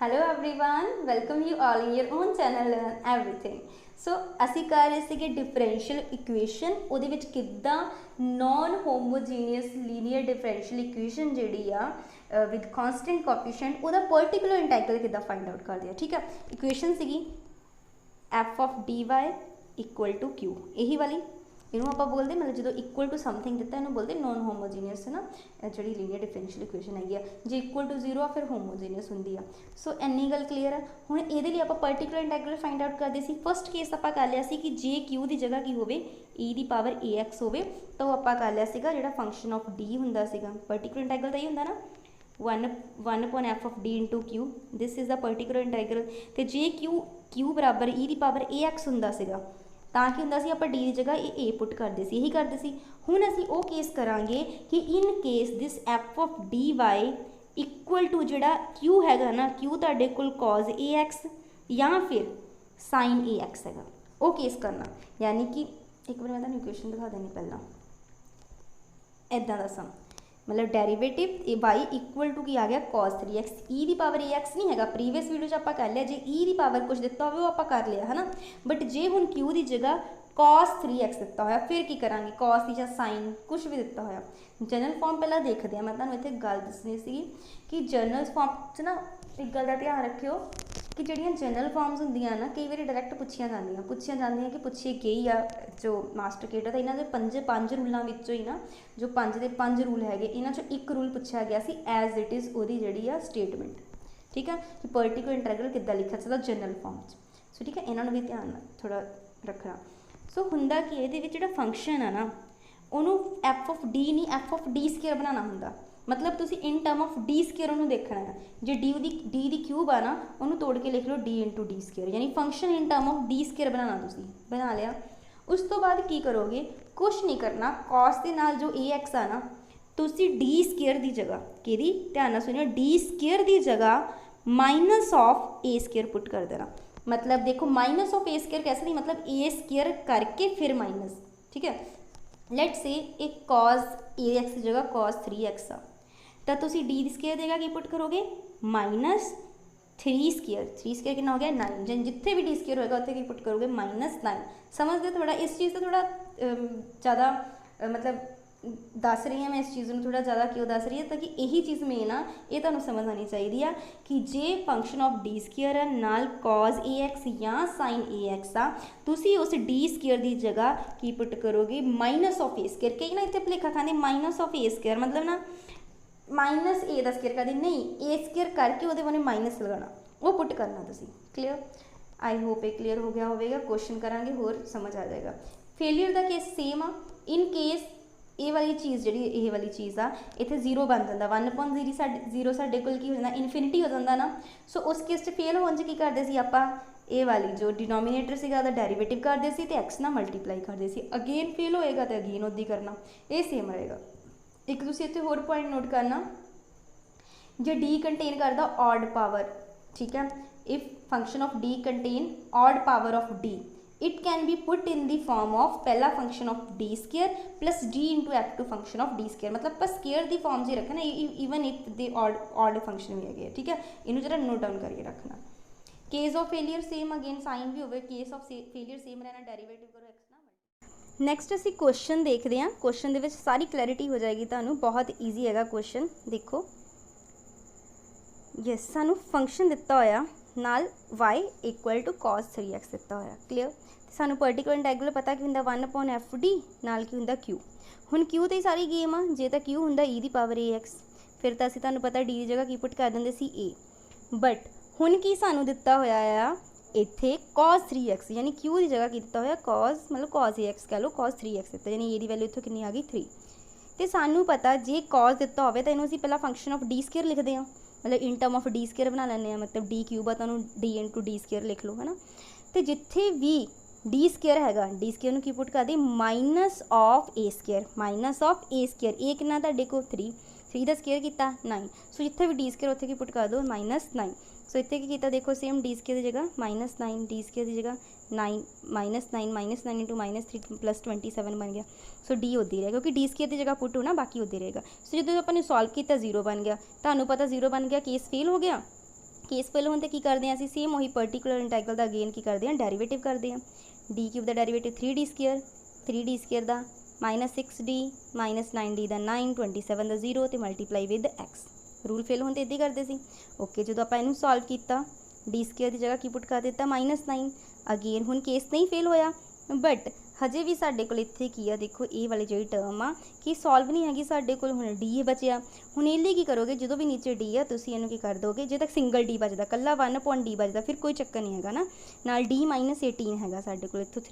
Hello everyone, welcome you all in your own channel learn everything. So ਅਸੀਂ ਕਰ ਰਹੇ ਸੀਗੇ ਡਿਫਰੈਂਸ਼ੀਅਲ ਇਕੁਏਸ਼ਨ, ਉਹਦੇ ਵਿੱਚ ਕਿੱਦਾਂ non homogeneous linear differential equation ਜਿਹੜੀ ਆ ਵਿਦ ਕਨਸਟੈਂਟ ਕੋਐਫੀਸ਼ੀਐਂਟ ਉਹਦਾ ਪਾਰਟਿਕੂਲਰ ਇੰਟੈਗਰਲ ਕਿੱਦਾਂ ਫਾਈਂਡ ਆਊਟ ਕਰਦੇ ਆ। ਠੀਕ ਆ, ਇਕੁਏਸ਼ਨ ਸੀਗੀ f of dy equal to q, यही वाली इनू आप बोलते मतलब जो इक्वल टू समथिंग दिता इन्हों बोलते नॉन होमोजीनियस है ना, जी लीनियर डिफरेंशियल इक्वेशन हैगी आ, जो इक्वल टू जीरो आ फिर होमोजीनियस होंगी आ। सो इन्नी गल क्लीयर है। हुण इहदे लई आपां पर्टिकुलर इंटैग्रल फाइंड आउट करते सी। फस्ट केस आपां कर लिया सी कि जे क्यू की जगह की होवे ई दी पावर ए एक्स होवे, तो आपां कर लिया सीगा जिहड़ा फंक्शन ऑफ डी हुंदा सीगा। पर्टिकुलर इंटैग्रल तो यही हुंदा ना, one upon F of D into Q, this is the particular integral. तो जे क्यू बराबर ई दी पावर ए एक्स हुंदा सीगा, ਤਾਂ ਕੀ ਹੁੰਦਾ ਸੀ ਆਪਾਂ ਡੀ ਦੀ ਜਗ੍ਹਾ ਇਹ ਏ ਪੁੱਟ ਕਰਦੇ ਸੀ, ਇਹੀ ਕਰਦੇ ਸੀ। ਹੁਣ ਅਸੀਂ ਉਹ ਕੇਸ ਕਰਾਂਗੇ ਕਿ in case this F of D Y equal to ਜਿਹੜਾ ਕਿਊ ਹੈਗਾ ਨਾ, ਕਿਊ ਤੁਹਾਡੇ ਕੋਲ ਕੌਜ਼ ਏ ਐਕਸ ਜਾਂ ਫਿਰ ਸਾਈਨ ਏ ਐਕਸ ਹੈਗਾ, ਉਹ ਕੇਸ ਕਰਨਾ। ਯਾਨੀ कि एक बार मैं ਤੁਹਾਨੂੰ ਇਕੁਏਸ਼ਨ ਦਿਖਾ ਦੇਣੀ ਪਹਿਲਾਂ, ਇੱਦਾਂ ਦਾ ਸਮ मतलब derivative A by equal to की आ गया cos 3x, E the power A X नहीं है। प्रीवियस वीडियो आप कर लिया, जो ई दी पावर कुछ दिता हो आप कर लिया है ना, बट जे हुण क्यू की जगह cos 3x दिता होया फिर की करांगे, cos की साइन कुछ भी दिता होया। जनरल फॉर्म पहला देखते हैं, मैं तुहानूं इत्थे गल दसनी सी कि जनरल फॉर्म च ना एक गल का ध्यान रखियो कि जिहड़ियां जनरल फॉर्म्स होंदियां ना कई बार डायरैक्ट पुछिया जांदियां कि पूछिए गई आ जो मास्टर केट है, इन्हां दे पंज रूलों विचों ही ना, जो पंज रूल है इन्हां चों एक रूल पूछा गया सी एज इट इज़ ओहदी जिहड़ी आ स्टेटमेंट। ठीक है, कि पर्टिकुलर इंटरगल किद्दां लिखिया सकदा जनरल फॉर्म च। सो ठीक है, इन्हां नूं भी ध्यान थोड़ा रखना। सो हुंदा कि इहदे विच जिहड़ा फंक्शन है ना उहनूं एफ ऑफ डी नहीं एफ ऑफ डी स्केयर बनाना हुंदा, मतलब तुसी इन टर्म ऑफ डी स्केयर उन्होंने देखना है। जो डी दी क्यूब आ ना उन्होंने तोड़ के लिख लो डी इंटू डी स्केयर, यानी function in term of D square बनाना, तुसी बना लिया। उस तो बाद की करोगे, कुछ नहीं करना, कॉस के नाल जो ए एक्स आ ना तुसी डी स्केयर की जगह कि ध्यान नाल सुनियो, डी स्केयर की जगह minus of A square put कर देना। मतलब देखो माइनस ऑफ ए स्केयर कैसे नहीं, मतलब ए स्केयर करके फिर माइनस। ठीक है, लेट से एक कॉस ए एक्स की जगह कॉस 3x आ, तो तुसी डी स्केयर देगा की पुट करोगे माइनस 3 स्केयर कितना हो गया 9, जिथे भी डी स्केयर होगा उत्थे की पुट करोगे -9। समझते थोड़ा इस चीज़ का थोड़ा ज़्यादा मतलब दस रही है मैं इस चीज़ में थोड़ा ज़्यादा क्यों दस रही है, ताकि यही चीज़ मेन आ ये तुहानूं समझ आनी चाहिए आ कि जे फंक्शन ऑफ डी स्केयर है नाल कॉज ए एक्स या साइन ए एक्स आ, तुसी उस डी स्केयर की जगह की पुट करोगे माइनस ऑफ ए स्केयर। कई ना इतने भुलेखा खाते माइनस ऑफ ए स्केयर मतलब ना माइनस ए का स्केयर कर दी, नहीं ए स्केयर करके वो बने माइनस लगाना, वो पुट करना तुसी। क्लीयर, आई होप ये क्लीयर हो गया होगा। क्वेश्चन करांगे होर समझ आ जाएगा। फेलियर का केस सेम आ, इन केस ये वाली चीज़ जी ये वाली चीज़ आ इतने जीरो बन जाता, 1/0 साढ़े कोल की हो जाता इनफिनिटी हो जाता ना। सो उस केस फेल होने की करते सी आपां ये वाली जो डिनोमीनेटर सीगा डेरीवेटिव करते सी ते एक्स ना मल्टीप्लाई करते सी। अगेन फेल होएगा तो अगेन उदी करना, ये सेम रहेगा। एक तुसी इत्थे होर पॉइंट नोट करना, जो डी कंटेन करता ऑड पावर। ठीक है, if function of D contain odd power of D it can be put in the form of पहला function of D square plus D into F two function of D square, मतलब पर square की फॉर्म से रखना even if they odd function भी है। ठीक है, इनू जरा नोट डाउन करके रखना। Case of failure same, again sine भी हो, केस ऑफ फेलियर सेम रहना, डेरीवेटिव करो एक्स ना। नैक्सट असी क्वेश्चन देखते हैं, क्वेश्चन दे विच सारी क्लैरिटी हो जाएगी तुहानूं, बहुत ईजी है क्वेश्चन। देखो यस, सानू फंक्शन दिता होया नाल y equal to cos 3x दिता होया। क्लीयर, सानू पर्टिकुलर इंटैग्रल पता कि हुंदा 1/f डी नाल की हुंदा q। हुण q ते सारी गेम आ, जे तां q हुंदा e the power A x फिर तां असीं तुहानूं पता डी की जगह की पुट कर दिंदे सी a, बट हुण की सानू दिता होया आ इत्थे cos 3x, यानी q की जगह की दिता होया cos मतलब cos ए एक्स कह लो cos 3x दिता, यानी ए दी वैल्यू इत्थों कितनी आ गई 3। तो सानू पता जे cos दिता होवे तां इहनूं असीं पहला फंक्शन ऑफ डी स्केयर लिखते हैं, मतलब इन टर्म ऑफ डी स्केयर बना लैंदे, मतलब डी क्यूब आ तुहानूं डी इंटू डी स्केयर लिख लो है ना। तो जिथे भी डी स्केयर हैगा डी स्केयर नूं की पुट कर दे minus of A square, minus of A square, A कितना तुहाडे कोल 3 का स्केयर किया 9। सो जिथे भी डी स्केयर उत्थे की पुट कर दो -9। सो इतने की किया देखो सेम डी स्केयर की जगह -9, डी स्केयर की जगह 9 -9 इंटू -3 प्लस 27 बन गया। सो डी उदी रहेगा क्योंकि डी स्केयर की जगह पुट होना बाकी उदी रहेगा। सो जो अपने सॉल्व किया 0 बन गया, तुहानूं पता 0 बन गया, केस फेल हो गया। केस फेल होने की करते हैं असीं सेम वही पर्टिकुलर इंटैग्रल का अगेन की करते हैं डेरीवेटिव करते हैं। डी क्यूब का डेरीवेटिव 3d स्केयर का -6d -9d का 9 27 का 0 तो multiply with x. Rule fail होने इदा करते सी। ओके जो आप इनू सॉल्व किया डी स्केयर की जगह की पुट कर दिता -9। अगेन हुण केस नहीं फेल होया बट हजे भी साडे कोल इत्थे की आ देखो ये वाली जी टर्म आ कि सॉल्व नहीं हैगी साडे कोल हुण डी बचिया। हुण इह लई की करोगे जो भी नीचे डी आ तुसीं इहनूं की कर दोगे जे तक सिंगल डी बचदा कल्ला 1/d बचदा फिर कोई चक्कर नहीं हैगा ना। नाल डी -18 हैगा साडे कोल इत्थों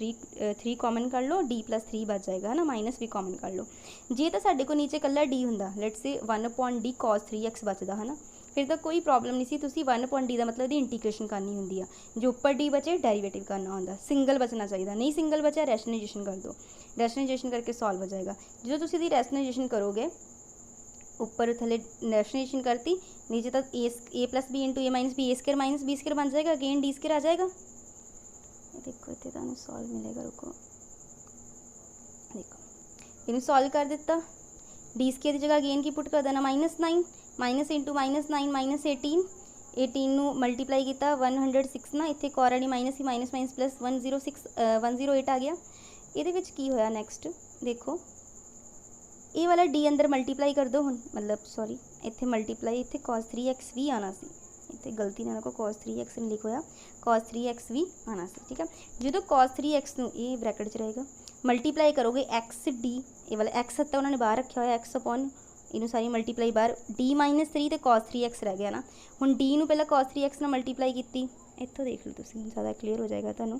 3 कॉमन कर लो डी +3 बच जाएगा है ना माइनस भी कॉमन कर लो। जे तो साडे कोल नीचे कल्ला डी हुंदा let's say 1/d cos 3x बचदा है ना फिर तो कोई प्रॉब्लम नहीं सी। तुसीं 1/d का मतलब इंटीग्रेशन करनी होंदी आ जो उपर डी बचे डेरीवेटिव करना होंदा सिंगल बचना चाहिए नहीं सिंगल बचा रैशनलाइजेशन कर दो रैशनलाइजेशन करके सॉल्व हो जाएगा। जो तुसीं इहदी रैशनलाइजेशन करोगे ऊपर थले रैशनलाइजेशन करती नीचे तक a + b × a - b a² - b² बन जाएगा अगेन डी स्केयर आ जाएगा। देखो इतने तुहानूं सॉल्व मिलेगा रुको देखो इनू सॉल्व कर दिता डी स्केयर की जगह अगेन की पुट कर देना -9 माइनस इंटू -9 -18 नू मल्टीप्लाई किया 106 ना इत्थे एक और वाली माइनस ही माइनस प्लस 108 आ गया। ये की होया नैक्सट देखो ये वाला डी अंदर मल्टीप्लाई कर दो हुण मतलब सॉरी इत्थे मल्टीप्लाई इत्थे cos 3x भी आना सी इत्थे गलती ना को cos 3x नहीं लिखोया cos 3x भी आना सी ठीक है। जो cos 3x नू ये ब्रैकेट च रहेगा मल्टीप्लाई करोगे x डी ये वाला x हत्ता उन्होंने बाहर रखा हुआ x अपॉन इनू सारी मल्टीप्लाई बाहर d -3 तो cos 3x रह गया ना। हुण d नू पहला cos 3x नाल मल्टीप्लाई की इत्थों देख लो तुसीं ज़्यादा क्लीयर हो जाएगा तुहानूं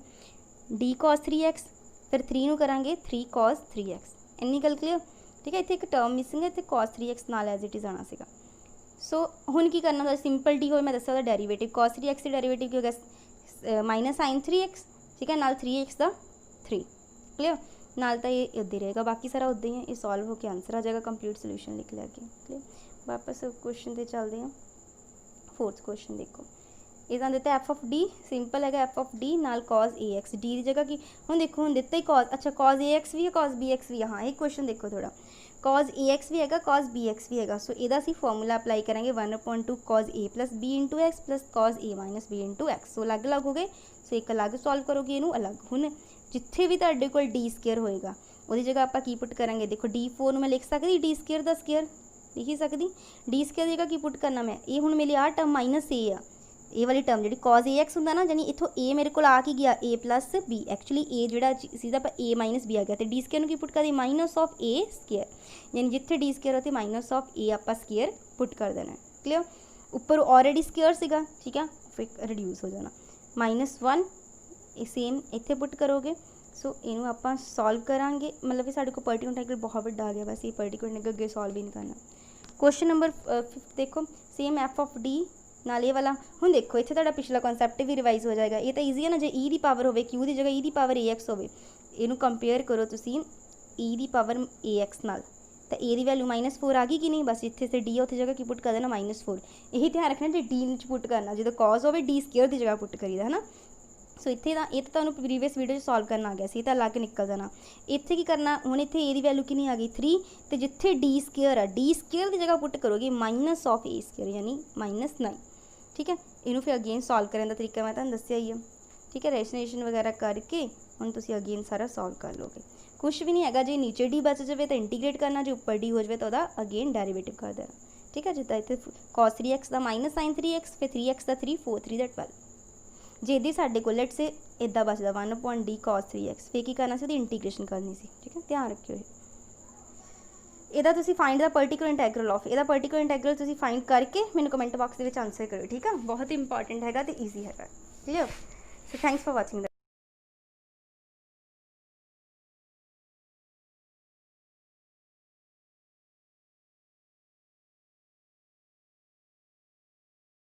d cos 3x फिर 3 नू करांगे 3 cos 3x इन्नी गल क्लीयर ठीक है। इत्थे एक टर्म मिसिंग है इत्थे cos 3x नाल एज इट इज़ आना सीगा। सो हुण की करना सिंपल डी हो मैं दस्सिया उहदा डेरीवेटिव cos 3x की डेरीवेटिव की हो गया -sin 3x ठीक है नाल 3x का 3 क्लीयर नाल तो ये उदा ही रहेगा बाकी सारा उदा ही है। ये सॉल्व होकर आंसर आ जाएगा कंप्लीट सोल्यूशन लिख लिया के क्लियर। वापस क्वेश्चन पे चलते हैं। फोर्थ क्वेश्चन देखो इदा दिता f(d) सिंपल है f(d) नाल cos ax d की जगह की हुण देखो हुण दिता ही cos अच्छा cos ax भी है cos bx भी है। हाँ एक क्वेश्चन देखो थोड़ा cos ax भी है cos bx भी है। सो इहदा असीं फॉर्मूला अप्लाई करेंगे 1/2 cos a + b × x plus cos a - b × x। सो अलग अलग हो गए। सो एक अलग सॉल्व करोगे इनू अलग। हुण जिथे भी तुहाडे कोल डी स्केयर होएगा उहदी जगह आपां की पुट करांगे देखो d4 मैं लिख सकती डी स्केयर का स्केयर लिख ही सकती डी स्केयर की जगह की पुट करना मैं ये हुण मेरी आ टर्म -a आ ये वाली टर्म जी cos ax होंदा ना यानी इत्थों a मेरे को आ की गया a + b एक्चुअली a जोड़ा सीधा a - b आ गया तो डी स्केयर की पुट कर दी -a² यानी जिथे डी स्केयर होती -a आप स्केयर पुट कर देना क्लियर। ऊपर ऑलरेडी स्केयर सीगा ठीक है फिर रिड्यूस हो जाना -1 सेम इत्थे पुट करोगे। सो इनू आप सॉल्व करांगे मतलब कि साढ़े को पर्टिकुलर इंटीग्रल बहुत बड़ा आ गया बस ये पर्टिकुलर इंटीग्रल अगे सॉल्व ही नहीं करना। क्वेश्चन नंबर 5 देखो सेम f(d) नाल ये वाला हुण देखो इत्थे तुहाडा पिछला कॉन्सैप्ट भी रिवाइज हो जाएगा। ये तो ईजी है ना जे e की पावर होवे q की जगह e की पावर ax होवे इनू कंपेयर करो तुसीं e की पावर ax नाल तो a की वैल्यू -4 आ गई कि नहीं बस इत्थे से d उत्थे जगह की पुट कर देना -4। यही ध्यान रखना जो d पुट करना जो cos होवे d स्केयर की जगह पुट करीदा है ना। सो इत्थे दा ये तो तुहानूं प्रीवियस वीडियो सॉल्व करना आ गया सी तो अलग निकल जाना। इत्थे की करना हुण इत्थे ए की वैल्यू कितनी आ गई 3 तो जिथे डी स्केयर आ डी स्केयर की जगह पुट करोगे -a² यानी -9 ठीक है। इनू फिर अगेन सॉल्व करने का तरीका मैं तुहानूं दस्सिया ही है ठीक है। रैशनलाइजेशन वगैरह करके हुण तुसीं अगेन सारा सॉल्व कर लोगे कुछ भी नहीं है। जे नीचे डी बच जाए तो इंटीग्रेट करना जो उपर डी हो जाए तो वह अगेन डेरीवेटिव कर देना ठीक है। जिदा इतने cos 3x का -sin 3x फिर 3x का 3 4 3 का 12 जे दी साडे को लेट से इदा बचदा 1/d cos 3x फिर की करना सी इंटीग्रेशन करनी सी ठीक है। ध्यान रखियो इहदा तुसीं find the particular integral of इहदा पर्टिकुलर इंटैग्रल तुसीं फाइंड करके मैंने कमेंट बॉक्स के आंसर करो ठीक है। बहुत ही इंपॉर्टेंट हैगा तो ईजी हैगा clear. So thanks for watching.